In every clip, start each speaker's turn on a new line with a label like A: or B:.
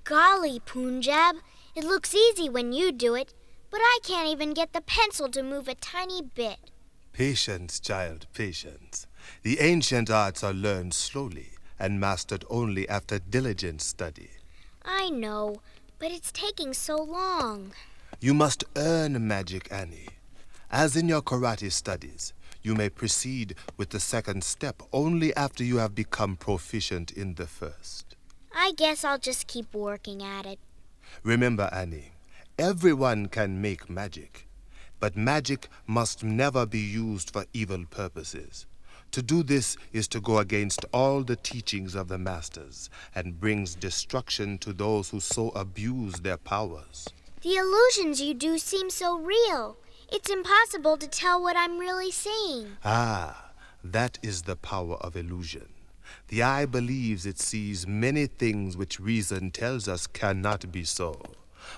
A: Golly, Punjab, it looks easy when you do it, but I can't even get the pencil to move a tiny bit.
B: Patience, child, patience. The ancient arts are learned slowly and mastered only after diligent study.
A: I know, but it's taking so long.
B: You must earn magic, Annie. As in your karate studies, you may proceed with the second step only after you have become proficient in the first.
A: I guess I'll just keep working at it.
B: Remember, Annie, everyone can make magic, but magic must never be used for evil purposes. To do this is to go against all the teachings of the masters and brings destruction to those who so abuse their powers.
A: The illusions you do seem so real. It's impossible to tell what I'm really seeing.
B: Ah, that is the power of illusion. The eye believes it sees many things which reason tells us cannot be so.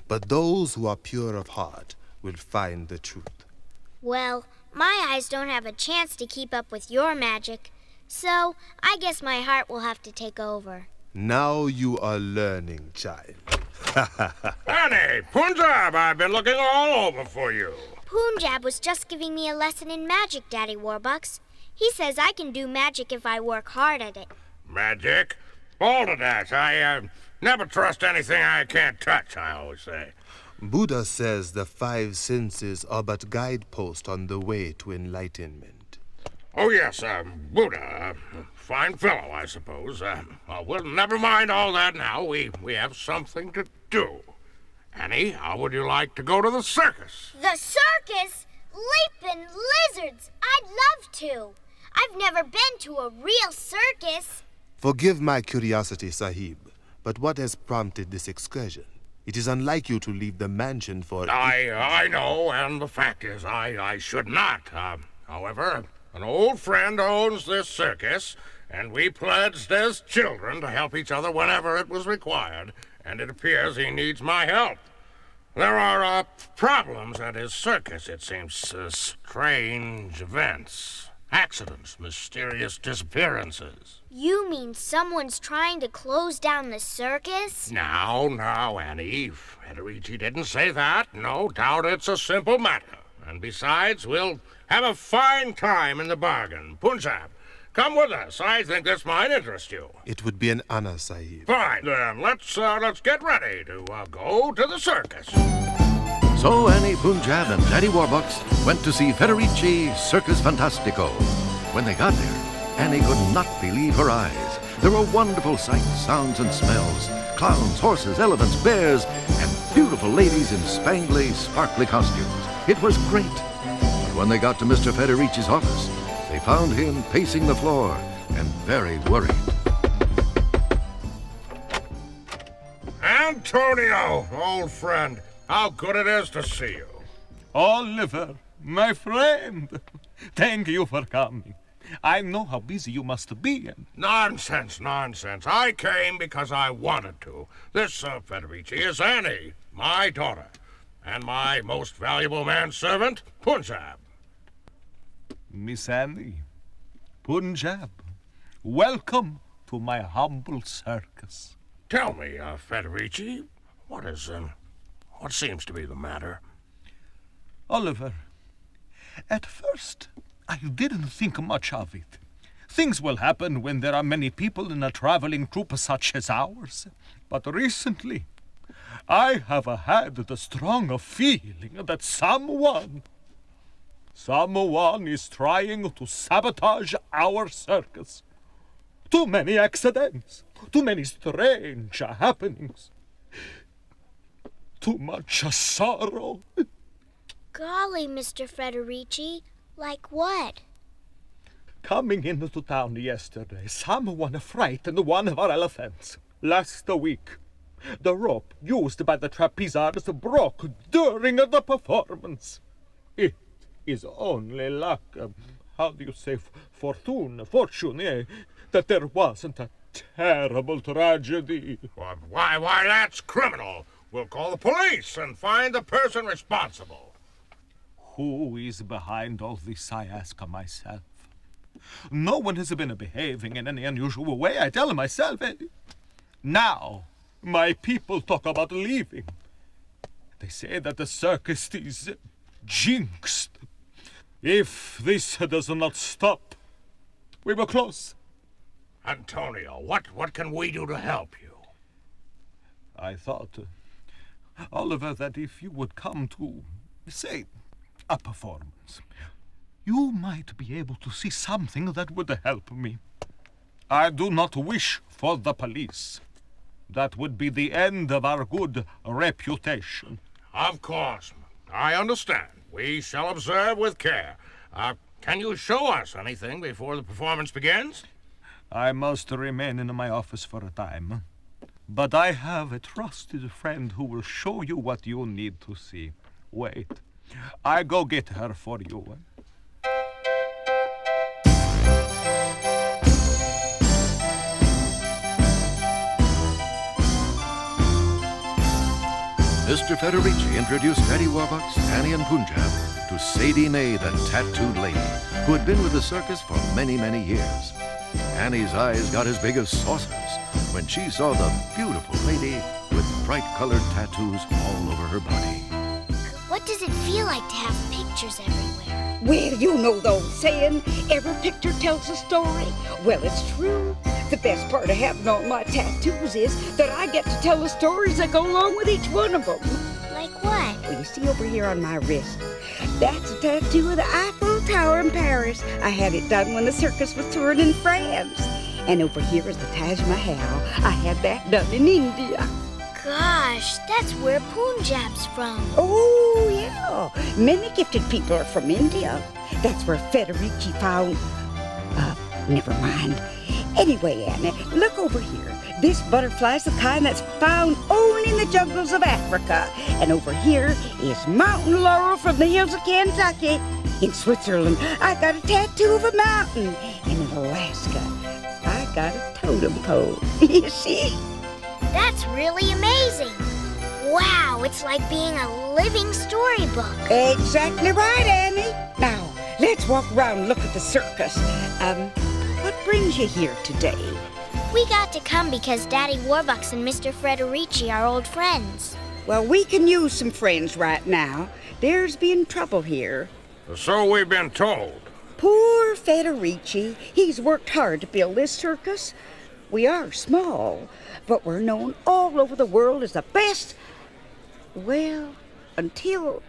B: But those who are pure of heart will find the truth.
A: Well, my eyes don't have a chance to keep up with your magic, so I guess my heart will have to take over.
B: Now you are learning, child.
C: Annie, Punjab, I've been looking all over for you.
A: Punjab was just giving me a lesson in magic, Daddy Warbucks. He says I can do magic if I work hard at it.
C: Magic? Hold it, that. I never trust anything I can't touch, I always say.
B: Buddha says the five senses are but guideposts on the way to enlightenment.
C: Oh, yes, Buddha. Fine fellow, I suppose. Well, never mind all that now. We have something to do. Annie, how would you like to go to the circus?
A: The circus? Leaping lizards! I'd love to. I've never been to a real circus.
B: Forgive my curiosity, Sahib, but what has prompted this excursion? It is unlike you to leave the mansion for...
C: I know, and the fact is, I should not. However, an old friend owns this circus, and we pledged as children to help each other whenever it was required, and it appears he needs my help. There are problems at his circus, it seems. Strange events, accidents, mysterious disappearances.
A: You mean someone's trying to close down the circus?
C: Now, Annie. Federici didn't say that. No doubt it's a simple matter. And besides, we'll have a fine time in the bargain. Punjab, come with us. I think this might interest you.
B: It would be an honor, Sahib.
C: Fine, then. Let's get ready to go to the circus.
D: So Annie, Punjab, and Daddy Warbucks went to see Federici Circus Fantastico. When they got there, Annie could not believe her eyes. There were wonderful sights, sounds, and smells. Clowns, horses, elephants, bears, and beautiful ladies in spangly, sparkly costumes. It was great. But when they got to Mr. Federici's office, they found him pacing the floor and very worried.
C: Antonio, old friend, how good it is to see you.
E: Oliver, my friend, thank you for coming. I know how busy you must be.
C: Nonsense. I came because I wanted to. This Federici is Annie, my daughter, and my most valuable manservant, Punjab.
E: Miss Annie, Punjab, welcome to my humble circus.
C: Tell me, Federici, what seems to be the matter?
E: Oliver, at first, I didn't think much of it. Things will happen when there are many people in a traveling troupe such as ours. But recently, I have had the strong feeling that someone is trying to sabotage our circus. Too many accidents, too many strange happenings, too much sorrow.
A: Golly, Mr. Federici, like what?
E: Coming into town yesterday, someone frightened one of our elephants. Last week, the rope used by the trapezers broke during the performance. It is only luck, fortune, that there wasn't a terrible tragedy.
C: Why, that's criminal. We'll call the police and find the person responsible.
E: Who is behind all this, I ask myself. No one has been behaving in any unusual way, I tell myself. Now, My people talk about leaving. They say that the circus is jinxed. If this does not stop, we will close.
C: Antonio, what can we do to help you?
E: I thought, Oliver, that if you would come to, say, a performance, you might be able to see something that would help me. I do not wish for the police. That would be the end of our good reputation.
C: Of course. I understand. We shall observe with care. Can you show us anything before the performance begins?
E: I must remain in my office for a time. But I have a trusted friend who will show you what you need to see. Wait. I go get her for you.
D: Mr. Federici introduced Daddy Warbucks, Annie, and Punjab to Sadie Mae, the tattooed lady, who had been with the circus for many, many years. Annie's eyes got as big as saucers when she saw the beautiful lady with bright-colored tattoos all over her body.
A: What does it feel like to have pictures everywhere?
F: Well, you know the old saying, every picture tells a story. Well, it's true. The best part of having all my tattoos is that I get to tell the stories that go along with each one of them.
A: Like what?
F: Well, you see over here on my wrist, that's a tattoo of the Eiffel Tower in Paris. I had it done when the circus was touring in France. And over here is the Taj Mahal. I had that done in India.
A: Gosh, that's where Punjab's from.
F: Oh, yeah. Many gifted people are from India. That's where Federici found... never mind. Anyway, Anna, look over here. This butterfly's the kind that's found only in the jungles of Africa. And over here is mountain laurel from the hills of Kentucky. In Switzerland, I got a tattoo of a mountain. And in Alaska, I got a totem pole. You see?
A: That's really amazing. Wow, it's like being a living storybook.
F: Exactly right, Annie. Now, let's walk around and look at the circus. What brings you here today?
A: We got to come because Daddy Warbucks and Mr. Federici are old friends.
F: Well, we can use some friends right now. There's been trouble here.
C: So we've been told.
F: Poor Federici. He's worked hard to build this circus. We are small, but we're known all over the world as the best. Well, until...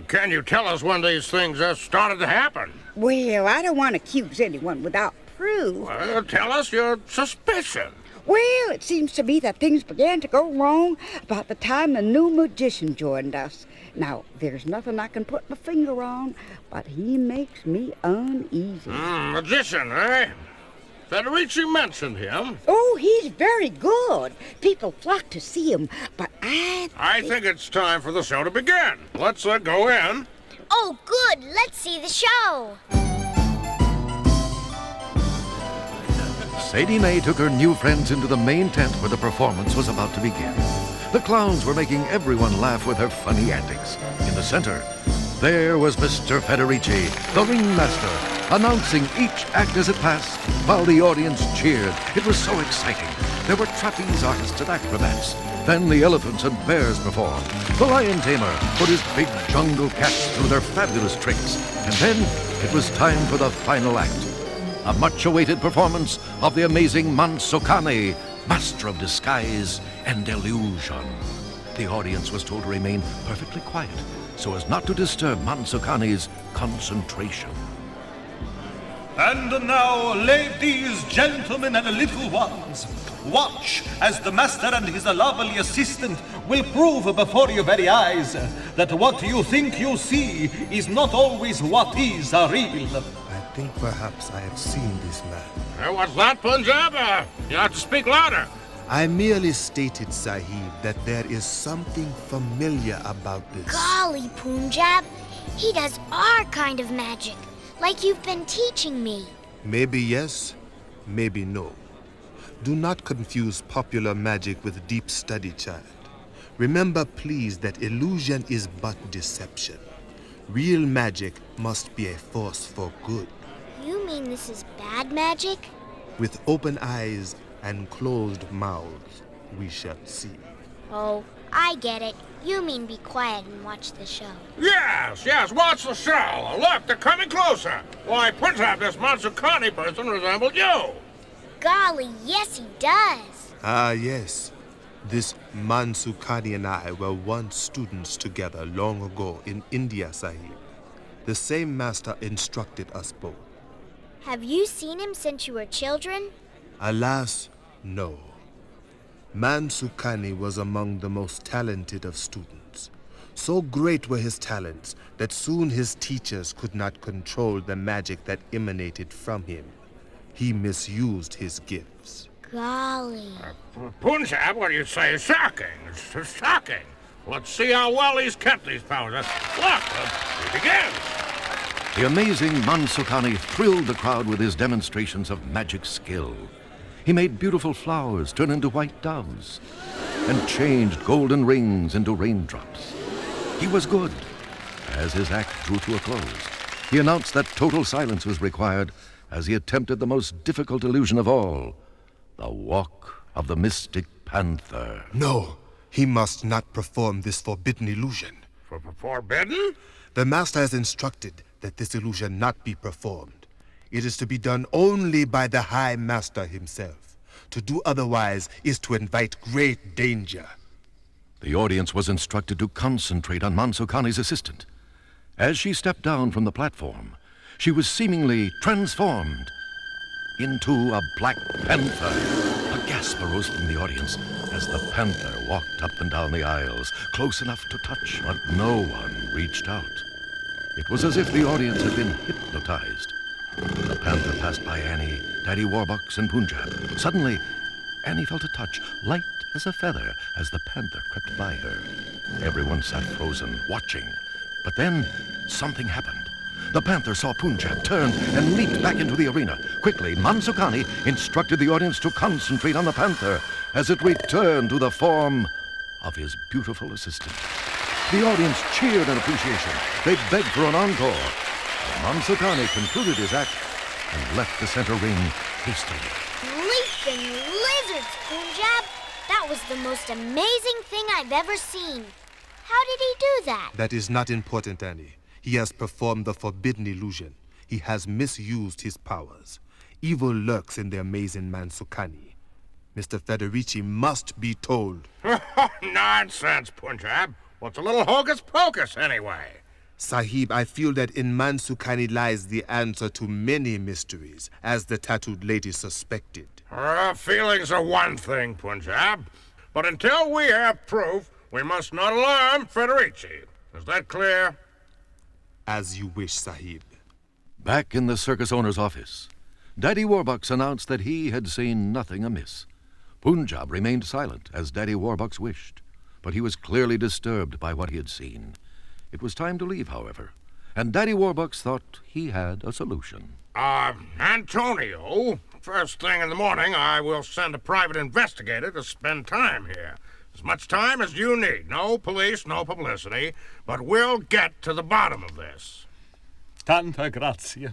C: Can you tell us when these things just started to happen?
F: Well, I don't want to accuse anyone without proof.
C: Well, tell us your suspicion.
F: Well, it seems to me that things began to go wrong about the time the new magician joined us. Now, there's nothing I can put my finger on, but he makes me uneasy.
C: Magician, eh? Federici mentioned him.
F: Oh, he's very good. People flock to see him, but I
C: think it's time for the show to begin. Let's go in.
A: Oh, good. Let's see the show.
D: Sadie Mae took her new friends into the main tent where the performance was about to begin. The clowns were making everyone laugh with their funny antics. In the center, there was Mr. Federici, the ringmaster, announcing each act as it passed, while the audience cheered. It was so exciting. There were trapeze artists and acrobats. Then the elephants and bears performed. The lion tamer put his big jungle cats through their fabulous tricks. And then it was time for the final act. A much-awaited performance of the amazing Mansokane, master of disguise and illusion. The audience was told to remain perfectly quiet so as not to disturb Mansokane's concentration.
E: And now, ladies, gentlemen, and little ones, watch as the master and his lovely assistant will prove before your very eyes that what you think you see is not always what is real.
B: I think perhaps I have seen this man.
C: What's that, Punjab? You have to speak louder.
B: I merely stated, Sahib, that there is something familiar about this.
A: Golly, Punjab. He does our kind of magic, like you've been teaching me.
B: Maybe yes, maybe no. Do not confuse popular magic with deep study, child. Remember, please, that illusion is but deception. Real magic must be a force for good.
A: You mean this is bad magic?
B: With open eyes and closed mouths, we shall see.
A: Oh, I get it. You mean be quiet and watch the show.
C: Yes, watch the show. Look, they're coming closer. Why, Punjab, this Mansukani person resembled you.
A: Golly, yes he does.
B: Ah, yes. This Mansukani and I were once students together long ago in India, Sahib. The same master instructed us both.
A: Have you seen him since you were children?
B: Alas, no. Mansukani was among the most talented of students. So great were his talents that soon his teachers could not control the magic that emanated from him. He misused his gifts.
A: Golly.
C: Punjab, what do you say is shocking? It's shocking. Let's see how well he's kept these powers. Look, he begins.
D: The amazing Mansukani thrilled the crowd with his demonstrations of magic skill. He made beautiful flowers turn into white doves and changed golden rings into raindrops. He was good. As his act drew to a close, he announced that total silence was required as he attempted the most difficult illusion of all, the walk of the mystic panther.
B: No, he must not perform this forbidden illusion.
C: Forbidden?
B: The master has instructed that this illusion not be performed. It is to be done only by the High Master himself. To do otherwise is to invite great danger.
D: The audience was instructed to concentrate on Mansukani's assistant. As she stepped down from the platform, she was seemingly transformed into a black panther. A gasp arose from the audience as the panther walked up and down the aisles, close enough to touch, but no one reached out. It was as if the audience had been hypnotized. The panther passed by Annie, Daddy Warbucks, and Punjab. Suddenly, Annie felt a touch, light as a feather, as the panther crept by her. Everyone sat frozen, watching. But then, something happened. The panther saw Punjab turn and leaped back into the arena. Quickly, Mansukani instructed the audience to concentrate on the panther as it returned to the form of his beautiful assistant. The audience cheered in appreciation. They begged for an encore. Mansukani concluded his act and left the center ring hastily.
A: Leaping lizards, Punjab! That was the most amazing thing I've ever seen. How did he do that?
B: That is not important, Annie. He has performed the forbidden illusion. He has misused his powers. Evil lurks in the amazing Mansukani. Mr. Federici must be told.
C: Nonsense, Punjab. What's a little hocus-pocus, anyway?
B: Sahib, I feel that in Mansukani lies the answer to many mysteries, as the tattooed lady suspected.
C: Feelings are one thing, Punjab. But until we have proof, we must not alarm Federici. Is that clear?
B: As you wish, Sahib.
D: Back in the circus owner's office, Daddy Warbucks announced that he had seen nothing amiss. Punjab remained silent, as Daddy Warbucks wished, but he was clearly disturbed by what he had seen. It was time to leave, however, and Daddy Warbucks thought he had a solution.
C: Antonio, first thing in the morning, I will send a private investigator to spend time here. As much time as you need. No police, no publicity, but we'll get to the bottom of this.
E: Tanta grazie.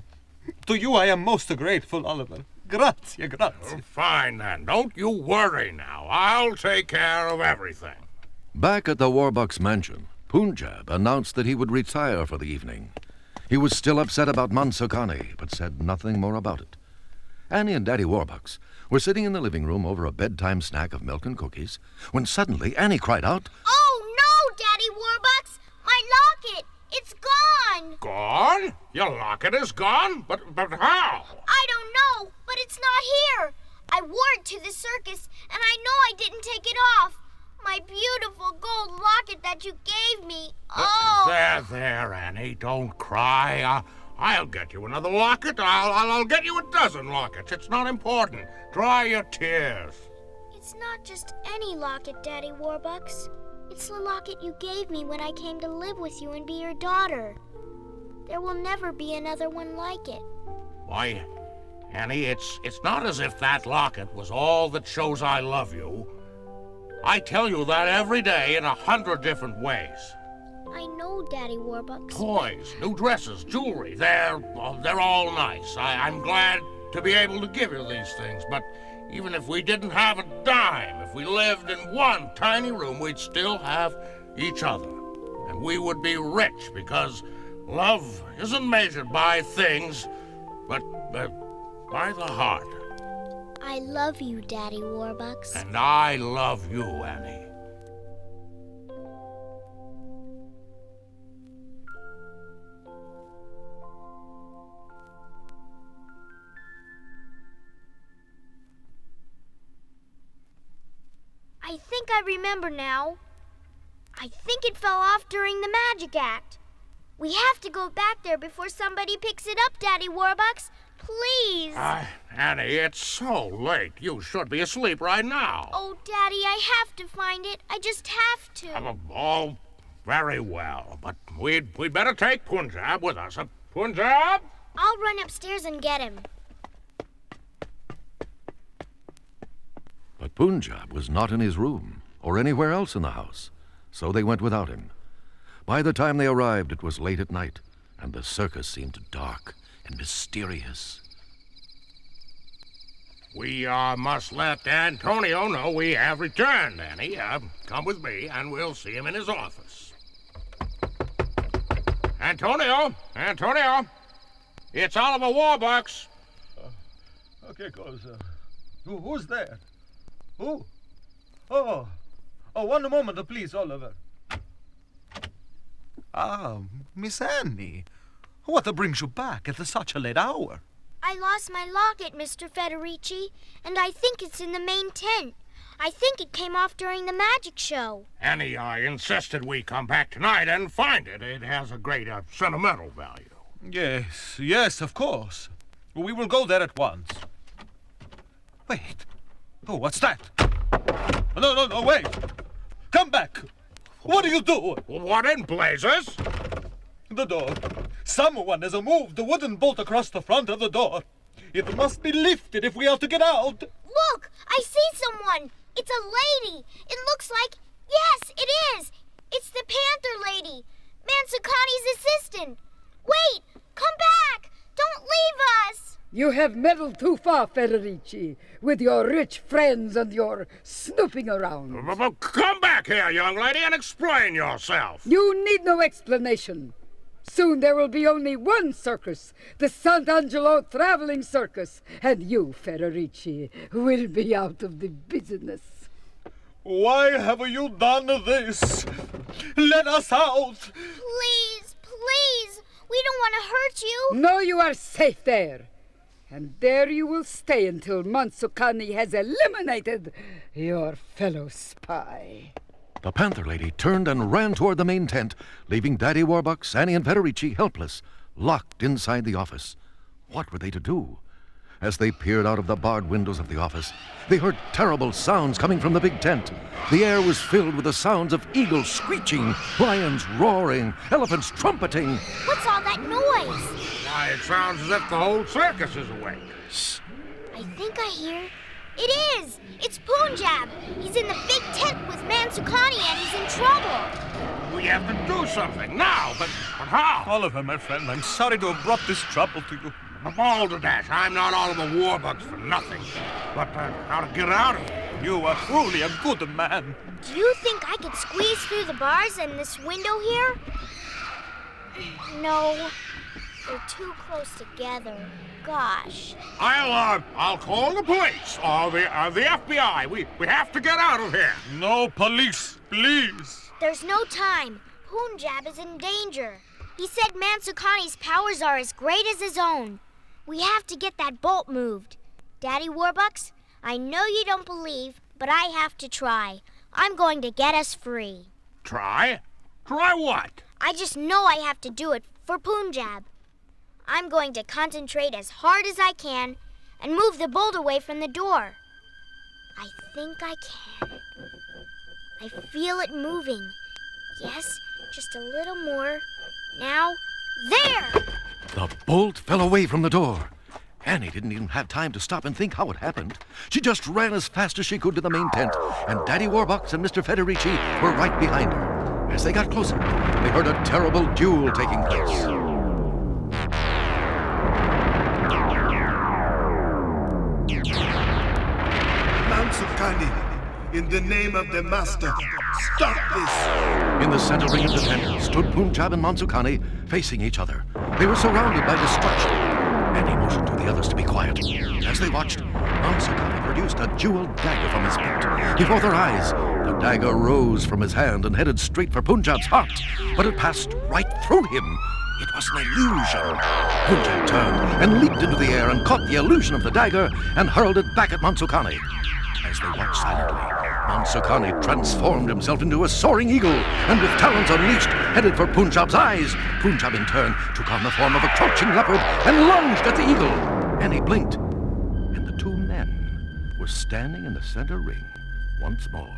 E: To you I am most grateful, Oliver. Grazie.
C: Oh, fine, then. Don't you worry now. I'll take care of everything.
D: Back at the Warbucks mansion, Punjab announced that he would retire for the evening. He was still upset about Mansukani, but said nothing more about it. Annie and Daddy Warbucks were sitting in the living room over a bedtime snack of milk and cookies, when suddenly Annie cried out,
A: Oh, no, Daddy Warbucks! My locket! It's gone!
C: Gone? Your locket is gone? But how?
A: I don't know, but it's not here. I wore it to the circus, and I know I didn't take it off. My beautiful gold locket that you gave me. Oh!
C: There, Annie. Don't cry. I'll get you another locket. I'll get you a dozen lockets. It's not important. Dry your tears.
A: It's not just any locket, Daddy Warbucks. It's the locket you gave me when I came to live with you and be your daughter. There will never be another one like it.
C: Why, Annie, it's not as if that locket was all that shows I love you. I tell you that every day in 100 different ways.
A: I know, Daddy Warbucks.
C: Toys, new dresses, jewelry, they're all nice. I'm glad to be able to give you these things, but Even if we didn't have a dime, if we lived in one tiny room, we'd still have each other. And we would be rich because love isn't measured by things, but by the heart.
A: I love you, Daddy Warbucks.
C: And I love you, Annie.
A: I think I remember now. I think it fell off during the magic act. We have to go back there before somebody picks it up, Daddy Warbucks. Please.
C: Annie, it's so late. You should be asleep right now.
A: Oh, Daddy, I have to find it. I just have to.
C: Oh, very well. But we'd better take Punjab with us. Punjab?
A: I'll run upstairs and get him.
D: But Punjab was not in his room or anywhere else in the house, so they went without him. By the time they arrived, it was late at night, and the circus seemed dark and mysterious.
C: We must let Antonio know we have returned, Annie. Come with me, and we'll see him in his office. Antonio! It's Oliver Warbucks.
E: Okay, goes. Who's there? Who? Oh, one moment, please, Oliver. Ah, Miss Annie. What brings you back at such a late hour?
A: I lost my locket, Mr. Federici, and I think it's in the main tent. I think it came off during the magic show.
C: Annie, I insisted we come back tonight and find it. It has a great sentimental value.
E: Yes, of course. We will go there at once. Wait. Oh, what's that? No, wait. Come back. What are you doing?
C: What in blazes?
E: The door. Someone has moved the wooden bolt across the front of the door. It must be lifted if we are to get out.
A: Look, I see someone. It's a lady. It looks like... Yes, it is. It's the Panther Lady, Mansucani's assistant. Wait, come back. Don't leave us.
G: You have meddled too far, Federici, with your rich friends and your snooping around.
C: Come back here, young lady, and explain yourself.
G: You need no explanation. Soon there will be only one circus, the Sant'Angelo Traveling Circus, and you, Federici, will be out of the business.
E: Why have you done this? Let us out!
A: Please, we don't want to hurt you.
G: No, you are safe there. And there you will stay until Mansucani has eliminated your fellow spy.
D: The Panther Lady turned and ran toward the main tent, leaving Daddy Warbucks, Annie, and Federici helpless, locked inside the office. What were they to do? As they peered out of the barred windows of the office, they heard terrible sounds coming from the big tent. The air was filled with the sounds of eagles screeching, lions roaring, elephants trumpeting.
A: What's all that noise?
C: Why, it sounds as if the whole circus is awake.
D: Shh.
A: I think I hear. It is! It's Punjab! He's in the big tent with Mansucani and he's in trouble!
C: We have to do something now, but how?
E: Oliver, my friend, I'm sorry to have brought this trouble to you.
C: Balderdash, I'm not Oliver Warbucks for nothing. But how to get out of here?
E: You are truly a good man.
A: Do you think I could squeeze through the bars in this window here? No, they're too close together. Gosh.
C: I'll call the police or the FBI. We have to get out of here.
E: No police, please.
A: There's no time. Punjab is in danger. He said Mansucani's powers are as great as his own. We have to get that bolt moved. Daddy Warbucks, I know you don't believe, but I have to try. I'm going to get us free.
C: Try? Try what?
A: I just know I have to do it for Punjab. I'm going to concentrate as hard as I can and move the bolt away from the door. I think I can. I feel it moving. Yes, just a little more. Now, there!
D: The bolt fell away from the door. Annie didn't even have time to stop and think how it happened. She just ran as fast as she could to the main tent, and Daddy Warbucks and Mr. Federici were right behind her. As they got closer, they heard a terrible duel taking place.
B: Mansukani, in the name of the Master, stop this!
D: In the center ring of the tent stood Punjab and Mansukani facing each other. They were surrounded by destruction. And he motioned to the others to be quiet. As they watched, Mansukani produced a jeweled dagger from his belt. Before their eyes, the dagger rose from his hand and headed straight for Punjab's heart. But it passed right through him. It was an illusion. Punjab turned and leaped into the air and caught the illusion of the dagger and hurled it back at Mansukani. As they watched silently, Mansukani transformed himself into a soaring eagle and with talons unleashed, headed for Punjab's eyes. Punjab in turn took on the form of a crouching leopard and lunged at the eagle. And he blinked, and the two men were standing in the center ring once more.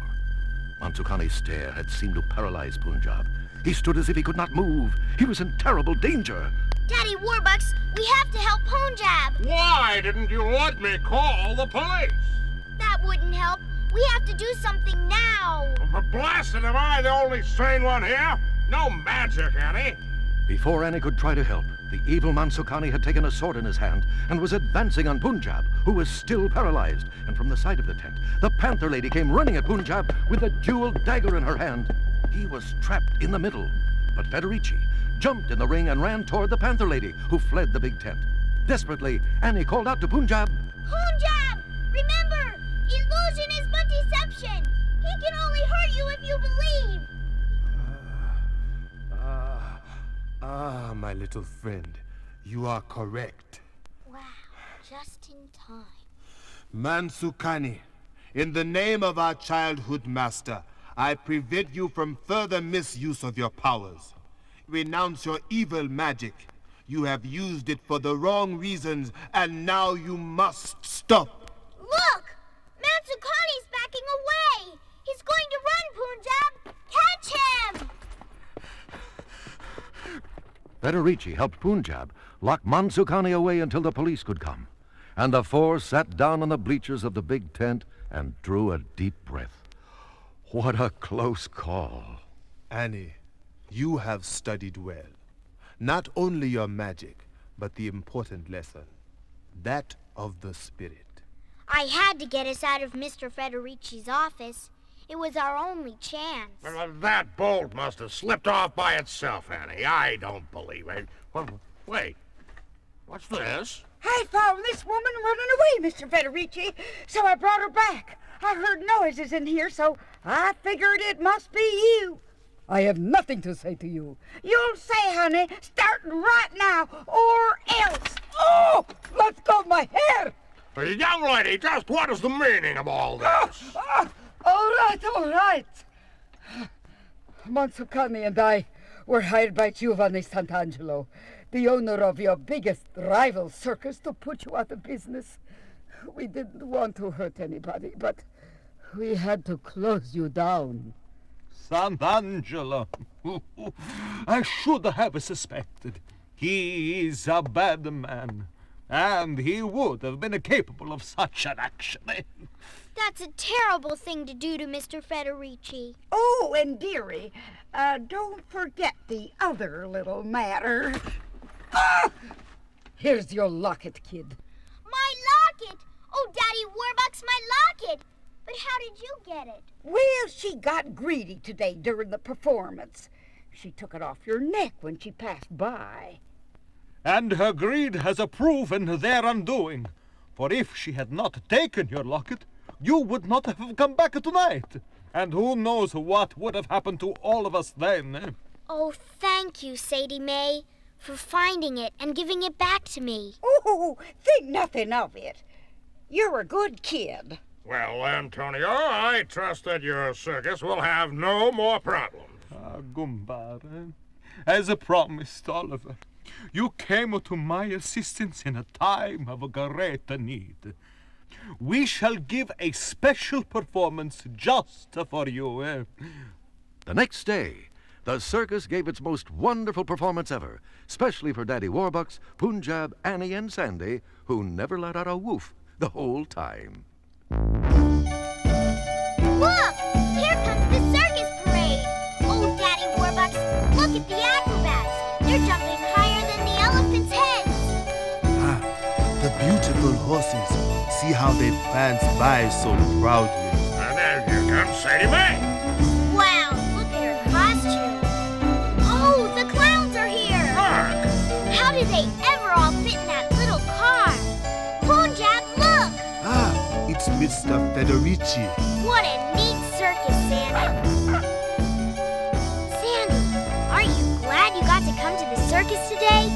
D: Mansukani's stare had seemed to paralyze Punjab. He stood as if he could not move. He was in terrible danger.
A: Daddy Warbucks, we have to help Punjab.
C: Why didn't you let me call the police?
A: That wouldn't help. We have to do something now.
C: Blasted, am I the only sane one here? No magic, Annie.
D: Before Annie could try to help, the evil Mansukani had taken a sword in his hand and was advancing on Punjab, who was still paralyzed. And from the side of the tent, the Panther Lady came running at Punjab with a jeweled dagger in her hand. He was trapped in the middle. But Federici jumped in the ring and ran toward the Panther Lady, who fled the big tent. Desperately, Annie called out to Punjab,
A: Punjab! Remember, illusion is but deception. He can only hurt you if you believe.
B: My little friend, you are correct.
A: Wow, just in time.
B: Mansukani, in the name of our childhood master, I prevent you from further misuse of your powers. Renounce your evil magic. You have used it for the wrong reasons, and now you must stop.
A: Look! Mansukani's backing away! He's going to run, Punjab! Catch him!
D: Federici helped Punjab lock Mansukani away until the police could come. And the four sat down on the bleachers of the big tent and drew a deep breath. What a close call.
B: Annie, you have studied well. Not only your magic, but the important lesson. That of the spirit.
A: I had to get us out of Mr. Federici's office. It was our only chance.
C: That bolt must have slipped off by itself, Annie. I don't believe it. Wait, what's this?
F: I found this woman running away, Mr. Federici, so I brought her back. I heard noises in here, so I figured it must be you.
G: I have nothing to say to you.
F: You'll say, honey, starting right now, or else.
G: Oh, let go of my hair!
C: Young lady, just what is the meaning of all this?
G: All right. Mansukani and I were hired by Giovanni Sant'Angelo, the owner of your biggest rival circus, to put you out of business. We didn't want to hurt anybody, but we had to close you down.
E: Sant'Angelo. I should have suspected. He is a bad man, and he would have been capable of such an action.
A: That's a terrible thing to do to Mr. Federici.
F: Oh, and dearie, don't forget the other little matter.
G: Here's your locket, kid.
A: My locket! Oh, Daddy Warbucks, my locket! But how did you get it?
F: Well, she got greedy today during the performance. She took it off your neck when she passed by.
E: And her greed has proven their undoing. For if she had not taken your locket, you would not have come back tonight. And who knows what would have happened to all of us then.
A: Oh, thank you, Sadie Mae, for finding it and giving it back to me.
F: Oh, think nothing of it. You're a good kid.
C: Well, Antonio, I trust that your circus will have no more problems.
E: Gumbare, as promised, Oliver, you came to my assistance in a time of great need. We shall give a special performance just for you.
D: The next day, the circus gave its most wonderful performance ever, especially for Daddy Warbucks, Punjab, Annie, and Sandy, who never let out a woof the whole time.
A: Look! Here comes the circus parade! Oh, Daddy Warbucks, look at the acrobats! They're jumping higher than the elephants' heads!
B: The beautiful horses. See how they prance by so proudly.
C: and Sadie Mae.
A: Wow, look at her costume. Oh, the clowns are here.
C: Look.
A: How did they ever all fit in that little car? Punjab, look!
B: Ah, it's Mr. Federici.
A: What a neat circus, Sandy. Sandy, aren't you glad you got to come to the circus today?